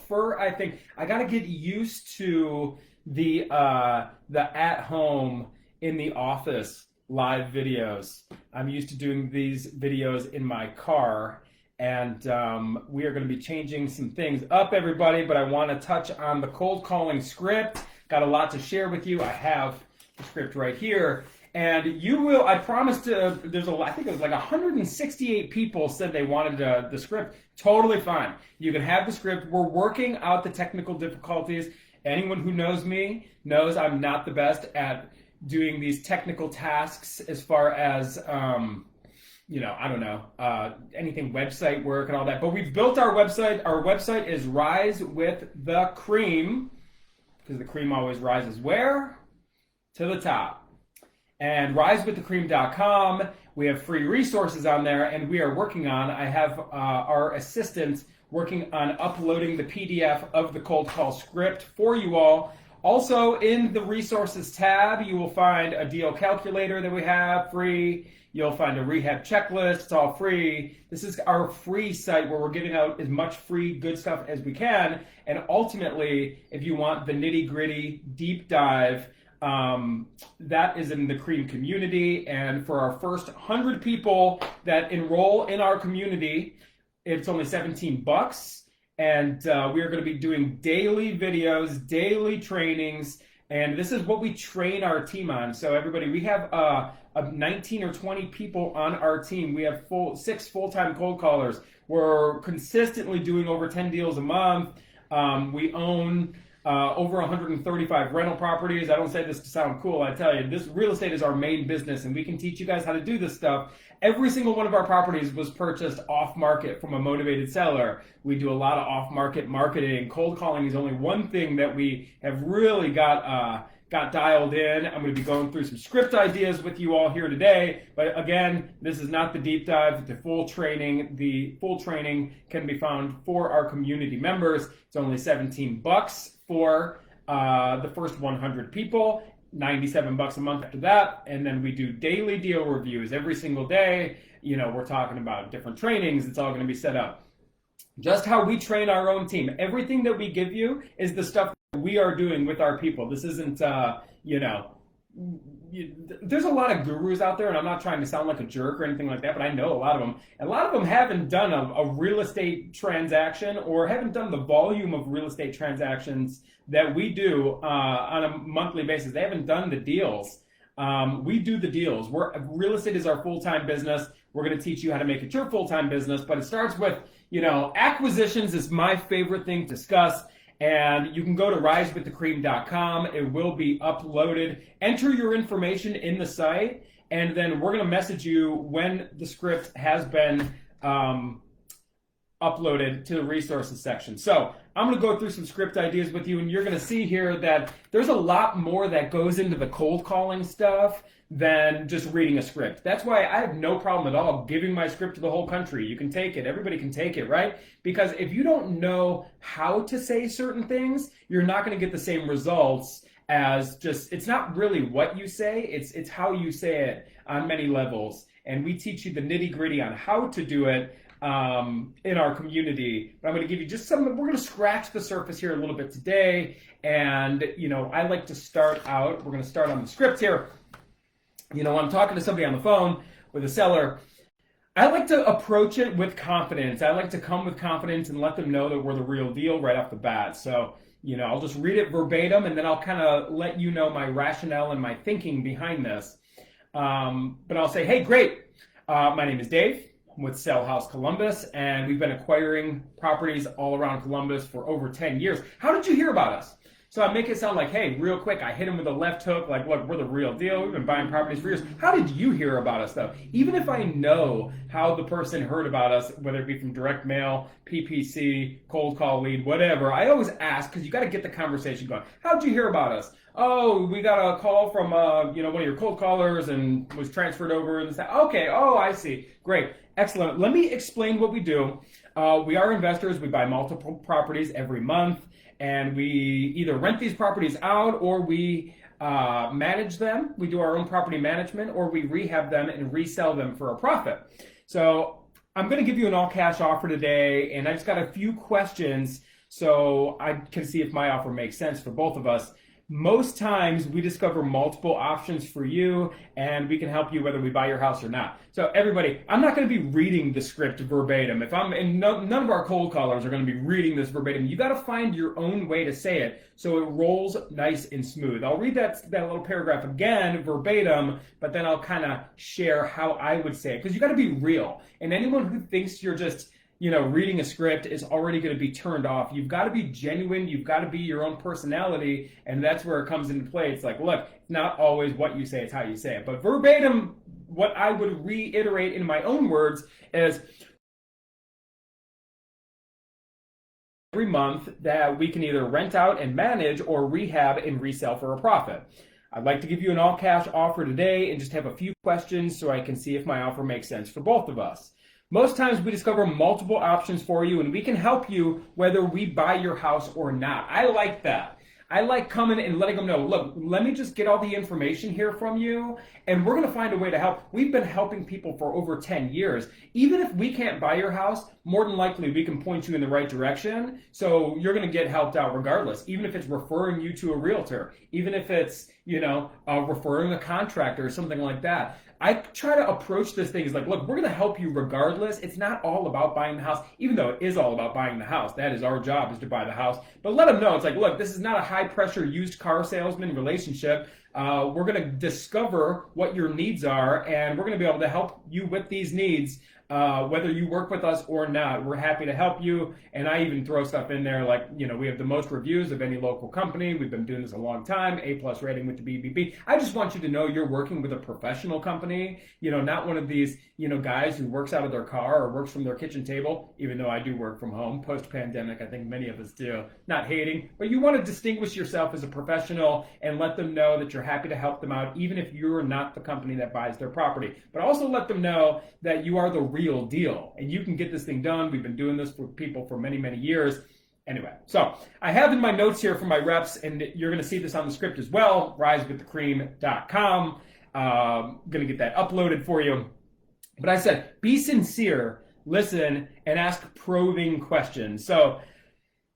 prefer, I think, I got to get used to the at home in the office live videos. I'm used to doing these videos in my car, and we are going to be changing some things up, everybody. But I want to touch on the cold calling script. Got a lot to share with you. I have the script right here. And you will, I promise to, I think it was like 168 people said they wanted the script. Totally fine. You can have the script. We're working out the technical difficulties. Anyone who knows me knows I'm not the best at doing these technical tasks as far as, I don't know, anything website work and all that. But we've built our website. Our website is Rise with the Cream, because the cream always rises where? To the top. And risewiththecream.com, we have free resources on there, and we are working on, I have our assistant working on uploading the PDF of the cold call script for you all. Also, in the resources tab, you will find a deal calculator that we have free. You'll find a rehab checklist. It's all free. This is our free site where we're giving out as much free good stuff as we can. And ultimately, if you want the nitty-gritty deep dive, that is in the Cream community. And for our first 100 people that enroll in our community, it's only $17. And we are going to be doing daily videos, daily trainings, and this is what we train our team on. So everybody, we have 19 or 20 people on our team. We have 6 full-time cold callers. We're consistently doing over 10 deals a month. We own over 135 rental properties. I don't say this to sound cool. I tell you, this real estate is our main business, and we can teach you guys how to do this stuff. Every single one of our properties was purchased off-market from a motivated seller. We do a lot of off-market marketing. Cold calling is only one thing that we have really got dialed in. I'm going to be going through some script ideas with you all here today. But again, this is not the deep dive, the full training. The full training can be found for our community members. It's only $17 for the first 100 people. $97 a month after that, and then we do daily deal reviews every single day. We're talking about different trainings. It's all going to be set up. Just how we train our own team. Everything that we give you is the stuff that we are doing with our people. This isn't, there's a lot of gurus out there, and I'm not trying to sound like a jerk or anything like that, but I know a lot of them. A lot of them haven't done a real estate transaction or haven't done the volume of real estate transactions that we do on a monthly basis. They haven't done the deals. We do the deals. Real estate is our full-time business. We're going to teach you how to make it your full-time business, but it starts with, acquisitions is my favorite thing to discuss. And you can go to risewiththecream.com. It will be uploaded. Enter your information in the site, and then we're going to message you when the script has been uploaded to the resources section. So I'm going to go through some script ideas with you, and you're going to see here that there's a lot more that goes into the cold calling stuff than just reading a script. That's why I have no problem at all giving my script to the whole country. You can take it. Everybody can take it, right? Because if you don't know how to say certain things, you're not going to get the same results as just, it's not really what you say, it's how you say it on many levels. And we teach you the nitty-gritty on how to do it in our community. But I'm going to give you just we're going to scratch the surface here a little bit today. And, I like to start out, we're going to start on the script here. When I'm talking to somebody on the phone with a seller, I like to approach it with confidence. I like to come with confidence and let them know that we're the real deal right off the bat. So, I'll just read it verbatim, and then I'll kind of let you know my rationale and my thinking behind this. But I'll say, hey, great. My name is Dave. I'm with Sell House Columbus, and we've been acquiring properties all around Columbus for over 10 years. How did you hear about us? So I make it sound like, hey, real quick, I hit him with a left hook, like, look, we're the real deal. We've been buying properties for years. How did you hear about us, though? Even if I know how the person heard about us, whether it be from direct mail, PPC, cold call lead, whatever, I always ask, because you got to get the conversation going. How'd you hear about us? Oh, we got a call from, one of your cold callers and was transferred over and said, okay, oh, I see. Great. Excellent. Let me explain what we do. We are investors. We buy multiple properties every month. And we either rent these properties out, or we manage them. We do our own property management, or we rehab them and resell them for a profit. So I'm going to give you an all-cash offer today, and I just got a few questions so I can see if my offer makes sense for both of us. Most times we discover multiple options for you, and we can help you whether we buy your house or not. So everybody, I'm not going to be reading the script verbatim. If I'm and none of our cold callers are going to be reading this verbatim. You got to find your own way to say it so it rolls nice and smooth. I'll read that little paragraph again verbatim, but then I'll kind of share how I would say it, because you got to be real. And anyone who thinks you're just reading a script is already going to be turned off. You've got to be genuine. You've got to be your own personality, and that's where it comes into play. It's like, look, it's not always what you say, it's how you say it. But verbatim, what I would reiterate in my own words is every month that we can either rent out and manage or rehab and resell for a profit. I'd like to give you an all-cash offer today and just have a few questions so I can see if my offer makes sense for both of us. Most times we discover multiple options for you, and we can help you whether we buy your house or not. I like that. I like coming and letting them know, look, let me just get all the information here from you, and we're going to find a way to help. We've been helping people for over 10 years. Even if we can't buy your house, more than likely we can point you in the right direction. So you're going to get helped out regardless, even if it's referring you to a realtor, even if it's, referring a contractor or something like that. I try to approach this thing as like, look, we're going to help you regardless. It's not all about buying the house, even though it is all about buying the house. That is our job, is to buy the house. But let them know, it's like, look, this is not a high-pressure used car salesman relationship. We're going to discover what your needs are, and we're going to be able to help you with these needs, whether you work with us or not. We're happy to help you, and I even throw stuff in there like, we have the most reviews of any local company. We've been doing this a long time, A+ rating with the BBB. I just want you to know you're working with a professional company, not one of these, guys who works out of their car or works from their kitchen table, even though I do work from home post-pandemic. I think many of us do. Not hating, but you want to distinguish yourself as a professional and let them know that you're happy to help them out, even if you're not the company that buys their property. But also let them know that you are the real deal and you can get this thing done. We've been doing this for people for many, many years. Anyway, so I have in my notes here for my reps, and you're going to see this on the script as well, risewiththecream.com. Going to get that uploaded for you. But I said, be sincere, listen, and ask probing questions. So,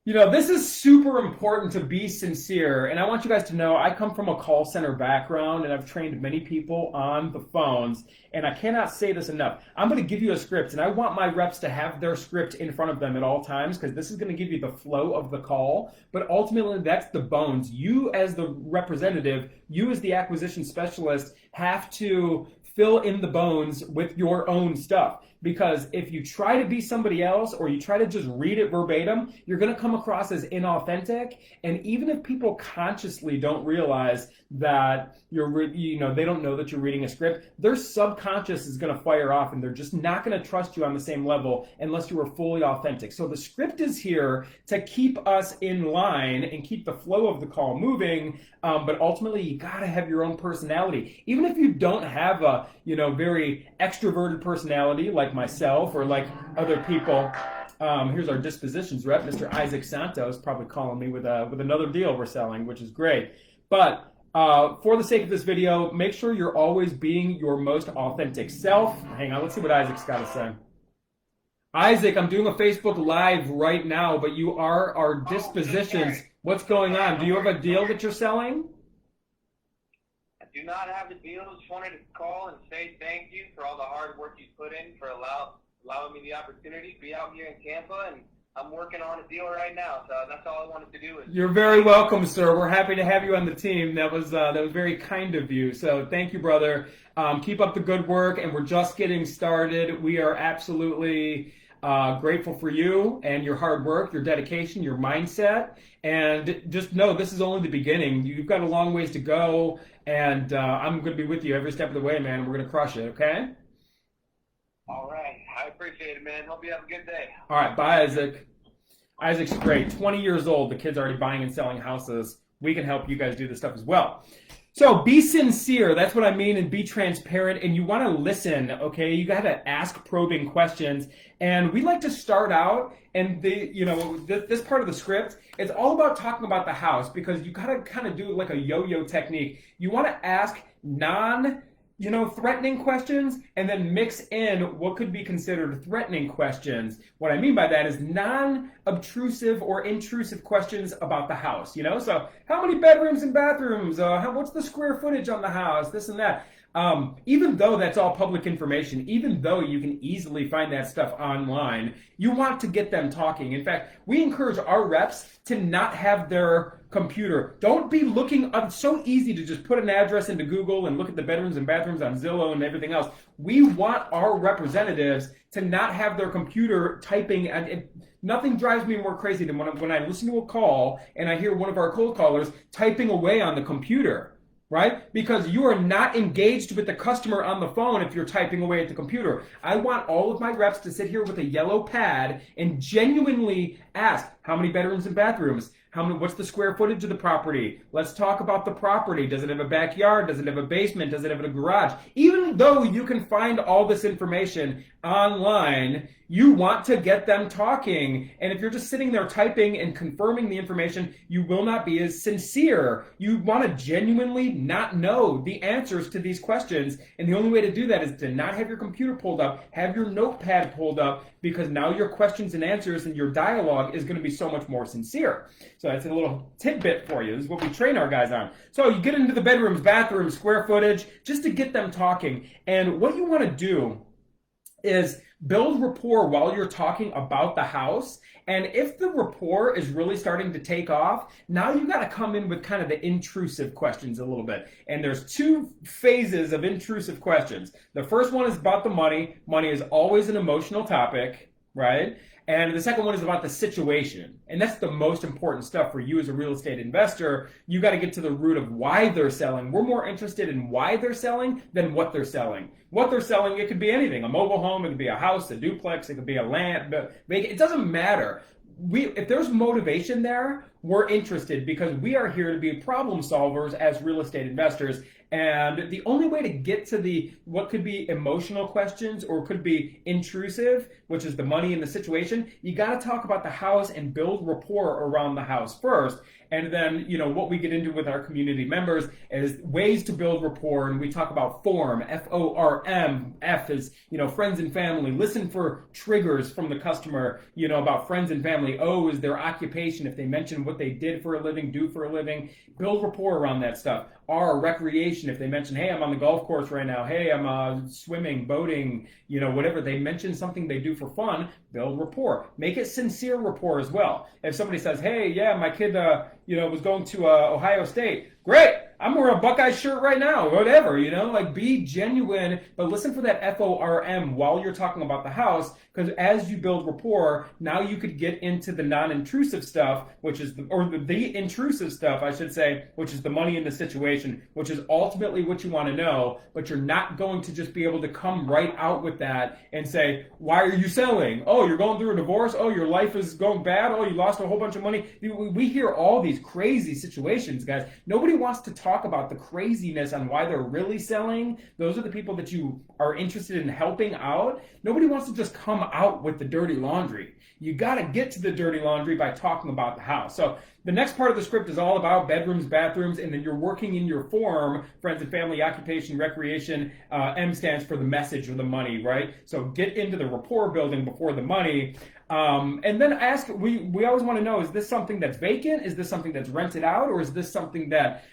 this is super important to be sincere. And I want you guys to know I come from a call center background, and I've trained many people on the phones. And I cannot say this enough. I'm going to give you a script, and I want my reps to have their script in front of them at all times, because this is going to give you the flow of the call. But ultimately, that's the bones. You as the representative, you as the acquisition specialist, have to fill in the bones with your own stuff. Because if you try to be somebody else or you try to just read it verbatim, you're going to come across as inauthentic. And even if people consciously don't realize that they don't know that you're reading a script, their subconscious is going to fire off, and they're just not going to trust you on the same level unless you are fully authentic. So the script is here to keep us in line and keep the flow of the call moving. But ultimately, you got to have your own personality. Even if you don't have a very extroverted personality like myself or like other people. Here's our dispositions rep, Mr. Isaac Santos, probably calling me with another deal we're selling, which is great. But for the sake of this video, make sure you're always being your most authentic self. Hang on, let's see what Isaac's got to say. Isaac, I'm doing a Facebook Live right now, but you are our dispositions. What's going on? Do you have a deal that you're selling? Do not have a deal. Just wanted to call and say thank you for all the hard work you put in for allowing me the opportunity to be out here in Tampa, and I'm working on a deal right now. So that's all I wanted to do. You're very welcome, sir. We're happy to have you on the team. That was very kind of you. So thank you, brother. Keep up the good work, and we're just getting started. We are absolutely grateful for you and your hard work, your dedication, your mindset, and just know this is only the beginning. You've got a long ways to go, and I'm going to be with you every step of the way, man. We're going to crush it, okay? All right. I appreciate it, man. Hope you have a good day. All right. Bye, Isaac. Isaac's great. 20 years old. The kid's already buying and selling houses. We can help you guys do this stuff as well. So be sincere. That's what I mean, and be transparent. And you want to listen, okay? You got to ask probing questions. And we like to start out, and this part of the script, it's all about talking about the house, because you got to kind of do like a yo-yo technique. You want to ask threatening questions, and then mix in what could be considered threatening questions. What I mean by that is non-obtrusive or intrusive questions about the house. So how many bedrooms and bathrooms? What's the square footage on the house? This and that. Even though that's all public information, even though you can easily find that stuff online, you want to get them talking. In fact, we encourage our reps to not have their computer. Don't be looking. It's so easy to just put an address into Google and look at the bedrooms and bathrooms on Zillow and everything else. We want our representatives to not have their computer typing. And nothing drives me more crazy than when I listen to a call and I hear one of our cold callers typing away on the computer. Right? Because you are not engaged with the customer on the phone if you're typing away at the computer. I want all of my reps to sit here with a yellow pad and genuinely ask, how many bedrooms and bathrooms? What's the square footage of the property? Let's talk about the property. Does it have a backyard? Does it have a basement? Does it have a garage? Even though you can find all this information online, you want to get them talking. And if you're just sitting there typing and confirming the information, you will not be as sincere. You want to genuinely not know the answers to these questions. And the only way to do that is to not have your computer pulled up, have your notepad pulled up, because now your questions and answers and your dialogue is going to be so much more sincere. So that's a little tidbit for you. This is what we train our guys on. So you get into the bedrooms, bathrooms, square footage, just to get them talking. And what you want to do is build rapport while you're talking about the house. And if the rapport is really starting to take off, now you got to come in with kind of the intrusive questions a little bit. And there's two phases of intrusive questions. The first one is about the money. Money is always an emotional topic, right? And the second one is about the situation. And that's the most important stuff for you as a real estate investor. You got to get to the root of why they're selling. We're more interested in why they're selling than what they're selling. What they're selling, it could be anything. A mobile home, it could be a house, a duplex, it could be a land. It doesn't matter. If there's motivation there, we're interested because we are here to be problem solvers as real estate investors. And the only way to get to what could be emotional questions or could be intrusive, which is the money and the situation, you got to talk about the house and build rapport around the house first. And then, what we get into with our community members is ways to build rapport. And we talk about FORM, F-O-R-M. F is, friends and family. Listen for triggers from the customer, about friends and family. O is their occupation. If they mention what they did for a living, do for a living, build rapport around that stuff. R, recreation. If they mention, hey, I'm on the golf course right now. Hey, I'm swimming, boating, whatever. They mention something they do for fun, build rapport. Make it sincere rapport as well. If somebody says, hey, yeah, my kid, was going to Ohio State. Great. I'm wearing a Buckeye shirt right now, whatever, be genuine, but listen for that FORM while you're talking about the house, because as you build rapport, now you could get into the non-intrusive stuff, which is, the intrusive stuff, I should say, which is the money in the situation, which is ultimately what you want to know, but you're not going to just be able to come right out with that and say, why are you selling? Oh, you're going through a divorce? Oh, your life is going bad? Oh, you lost a whole bunch of money? We hear all these crazy situations, guys. Nobody wants to talk about the craziness on why they're really selling. Those are the people that you are interested in helping out. Nobody wants to just come out with the dirty laundry. You got to get to the dirty laundry by talking about the house. So the next part of the script is all about bedrooms, bathrooms, and then you're working in your form, friends and family, occupation, recreation. M stands for the message or the money, right? So get into the rapport building before the money. And then ask, we always want to know, is this something that's vacant? Is this something that's rented out? Or is this something that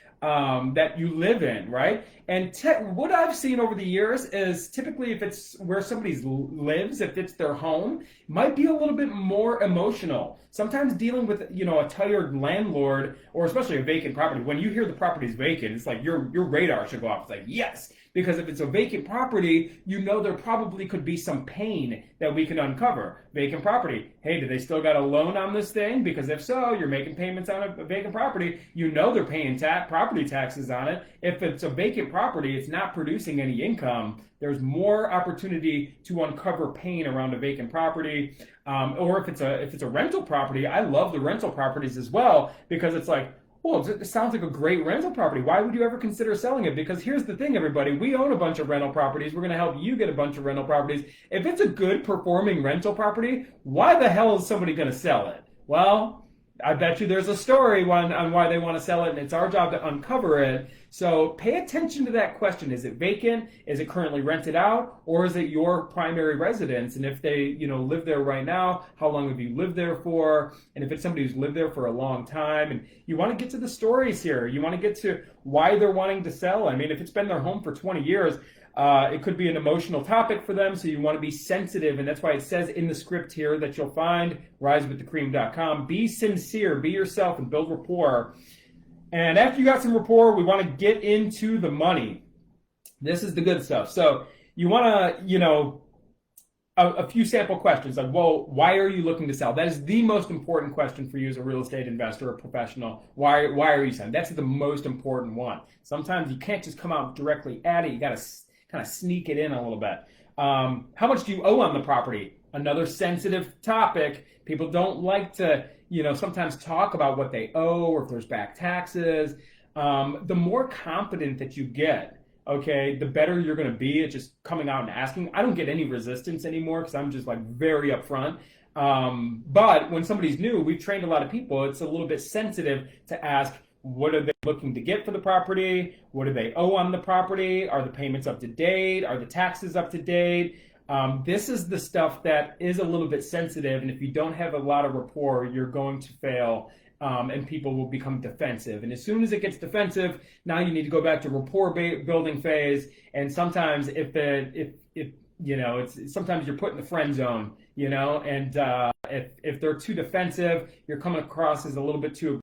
you live in, right? And what I've seen over the years is typically if it's where somebody lives, if it's their home, might be a little bit more emotional. Sometimes dealing with, a tired landlord, or especially a vacant property, when you hear the property's vacant, it's like your radar should go off. It's like, yes, because if it's a vacant property, there probably could be some pain that we can uncover. Vacant property. Hey, do they still got a loan on this thing? Because if so, you're making payments on a vacant property. They're paying property taxes on it. If it's a vacant property, it's not producing any income. There's more opportunity to uncover pain around a vacant property. Or if it's a rental property, I love the rental properties as well, because it's like, well, it sounds like a great rental property. Why would you ever consider selling it? Because here's the thing, everybody. We own a bunch of rental properties. We're going to help you get a bunch of rental properties. If it's a good performing rental property, why the hell is somebody going to sell it? Well, I bet you there's a story on why they want to sell it, and it's our job to uncover it. So pay attention to that question. Is it vacant? Is it currently rented out? Or is it your primary residence? And if they, live there right now, how long have you lived there for? And if it's somebody who's lived there for a long time, and you want to get to the stories here. You want to get to why they're wanting to sell. I mean, if it's been their home for 20 years, it could be an emotional topic for them, so you want to be sensitive, and that's why it says in the script here that you'll find, risewiththecream.com, be sincere, be yourself, and build rapport. And after you got some rapport, we want to get into the money. This is the good stuff. So you want to, a few sample questions like, well, why are you looking to sell? That is the most important question for you as a real estate investor or professional. Why are you selling? That's the most important one. Sometimes you can't just come out directly at it. You got to kind of sneak it in a little bit. How much do you owe on the property? Another sensitive topic. People don't like to, sometimes talk about what they owe or if there's back taxes. The more confident that you get, okay, the better you're going to be at just coming out and asking. I don't get any resistance anymore because I'm just like very upfront. But when somebody's new, we've trained a lot of people. It's a little bit sensitive to ask, what are they looking to get for the property? What do they owe on the property? Are the payments up to date? Are the taxes up to date? This is the stuff that is a little bit sensitive, and if you don't have a lot of rapport, you're going to fail, and people will become defensive. And as soon as it gets defensive, now you need to go back to rapport building phase. And sometimes sometimes you're put in the friend zone, and if they're too defensive, you're coming across as a little bit too,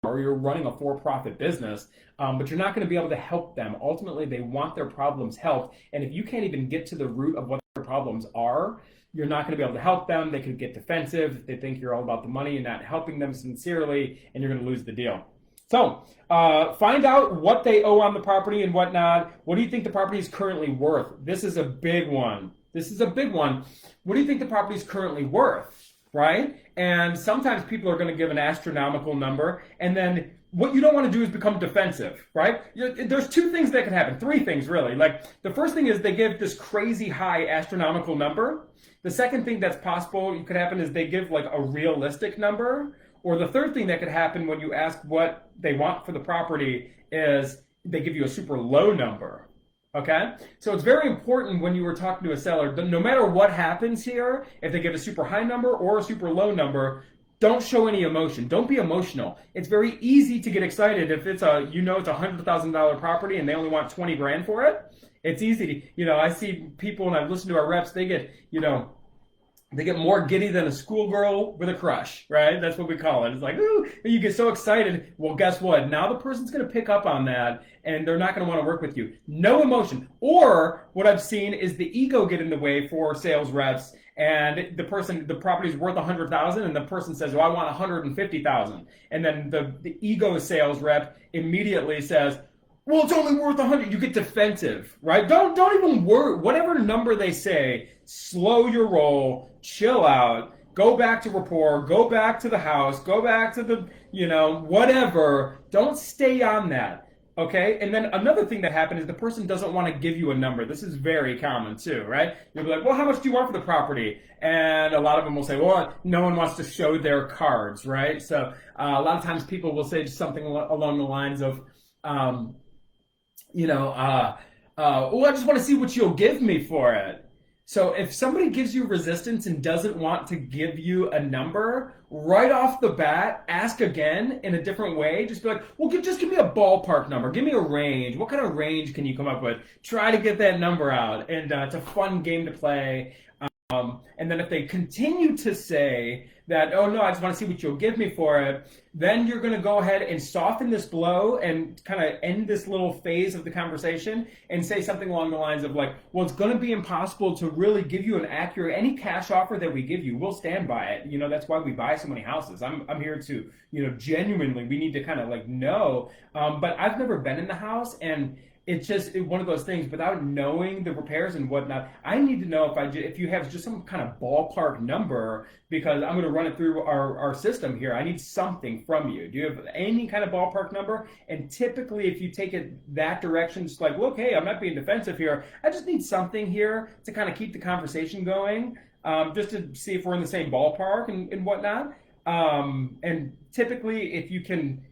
or you're running a for-profit business, but you're not going to be able to help them. Ultimately, they want their problems helped, and if you can't even get to the root of what their problems are, you're not going to be able to help them. They could get defensive. They think you're all about the money and not helping them sincerely, and you're going to lose the deal. So find out what they owe on the property and whatnot. What do you think the property is currently worth? This is a big one. What do you think the property is currently worth? Right? And sometimes people are going to give an astronomical number, and then what you don't want to do is become defensive, right? There's two things that can happen, three things really. Like the first thing is they give this crazy high astronomical number. The second thing that's possible could happen is they give like a realistic number. Or the third thing that could happen when you ask what they want for the property is they give you a super low number. Okay, so it's very important when you were talking to a seller, no matter what happens here, if they give a super high number or a super low number, don't show any emotion. Don't be emotional. It's very easy to get excited if it's it's a $100,000 property and they only want 20 grand for it. It's easy to, I see people and I've listened to our reps, they get, they get more giddy than a schoolgirl with a crush, right? That's what we call it. It's like, ooh, you get so excited. Well, guess what? Now the person's going to pick up on that, and they're not going to want to work with you. No emotion. Or what I've seen is the ego get in the way for sales reps, and the property's worth $100,000, and the person says, well, I want $150,000. And then the ego sales rep immediately says, well, it's only worth 100. You get defensive, right? Don't even worry. Whatever number they say, slow your roll, chill out, go back to rapport, go back to the house, go back to the, whatever. Don't stay on that, okay? And then another thing that happened is the person doesn't want to give you a number. This is very common too, right? You'll be like, well, how much do you want for the property? And a lot of them will say, well, no one wants to show their cards, right? So a lot of times people will say something along the lines of, well, I just want to see what you'll give me for it. So if somebody gives you resistance and doesn't want to give you a number, right off the bat, ask again in a different way. Just be like, well, just give me a ballpark number. Give me a range. What kind of range can you come up with? Try to get that number out. And it's a fun game to play. And then if they continue to say that, oh no, I just want to see what you'll give me for it, then you're going to go ahead and soften this blow and kind of end this little phase of the conversation and say something along the lines of like, well, it's going to be impossible to really give you an accurate, any cash offer that we give you, we'll stand by it. That's why we buy so many houses. I'm here to, genuinely, we need to kind of like know, but I've never been in the house, and it's just one of those things. Without knowing the repairs and whatnot, I need to know if you have just some kind of ballpark number, because I'm going to run it through our system here. I need something from you. Do you have any kind of ballpark number? And typically, if you take it that direction, it's like, well, okay, I'm not being defensive here. I just need something here to kind of keep the conversation going. just to see if we're in the same ballpark and whatnot. And typically, if you can,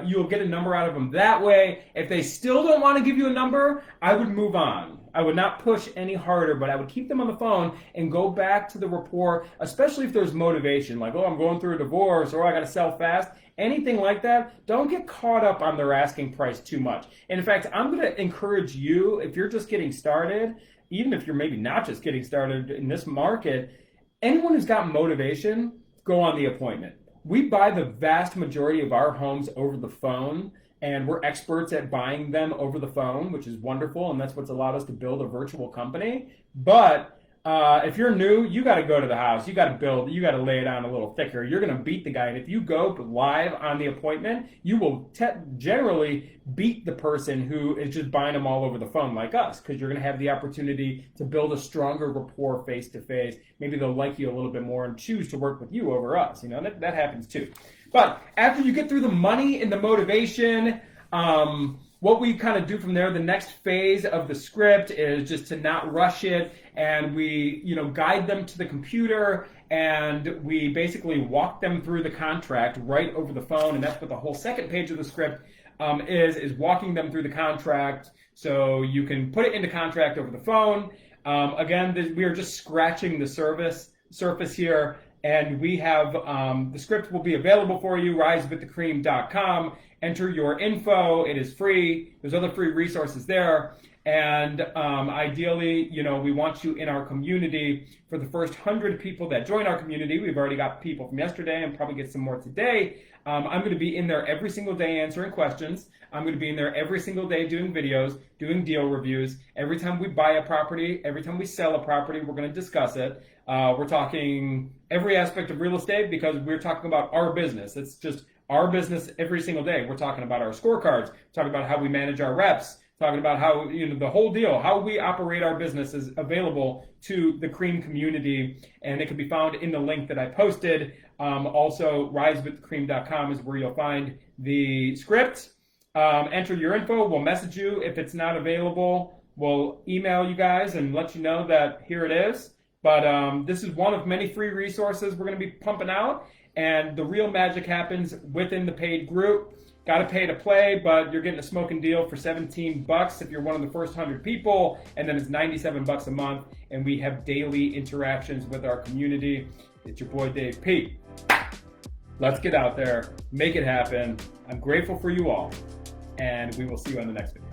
you'll get a number out of them that way. If they still don't want to give you a number, I would move on. I would not push any harder, but I would keep them on the phone and go back to the rapport, especially if there's motivation, like, oh, I'm going through a divorce, or I got to sell fast. Anything like that, don't get caught up on their asking price too much. And in fact, I'm going to encourage you, if you're just getting started, even if you're maybe not just getting started in this market, anyone who's got motivation, go on the appointment. We buy the vast majority of our homes over the phone, and we're experts at buying them over the phone, which is wonderful, and that's what's allowed us to build a virtual company. But if you're new, you got to go to the house. You got to build. You got to lay it on a little thicker. You're going to beat the guy. And if you go live on the appointment, you will generally beat the person who is just buying them all over the phone like us, because you're going to have the opportunity to build a stronger rapport face to face. Maybe they'll like you a little bit more and choose to work with you over us. You know, that happens too. But after you get through the money and the motivation, what we kind of do from there, the next phase of the script is just to not rush it, and we, guide them to the computer, and we basically walk them through the contract right over the phone, and that's what the whole second page of the script is walking them through the contract, so you can put it into contract over the phone. Again, we are just scratching the surface here. And we have, the script will be available for you, risewiththecream.com. Enter your info. It is free. There's other free resources there. And ideally, we want you in our community. For the first 100 people that join our community, we've already got people from yesterday and probably get some more today. I'm going to be in there every single day answering questions. I'm going to be in there every single day doing videos, doing deal reviews. Every time we buy a property, every time we sell a property, we're going to discuss it. We're talking every aspect of real estate because we're talking about our business. It's just our business every single day. We're talking about our scorecards, talking about how we manage our reps, talking about how, the whole deal, how we operate our business is available to the Cream community, and it can be found in the link that I posted. Also, risewiththecream.com is where you'll find the script. Enter your info. We'll message you if it's not available. We'll email you guys and let you know that here it is. But this is one of many free resources we're going to be pumping out, and the real magic happens within the paid group. Got to pay to play, but you're getting a smoking deal for $17 if you're one of the first 100 people, and then it's $97 a month, and we have daily interactions with our community. It's your boy Dave P. Let's get out there, make it happen. I'm grateful for you all, and we will see you on the next video.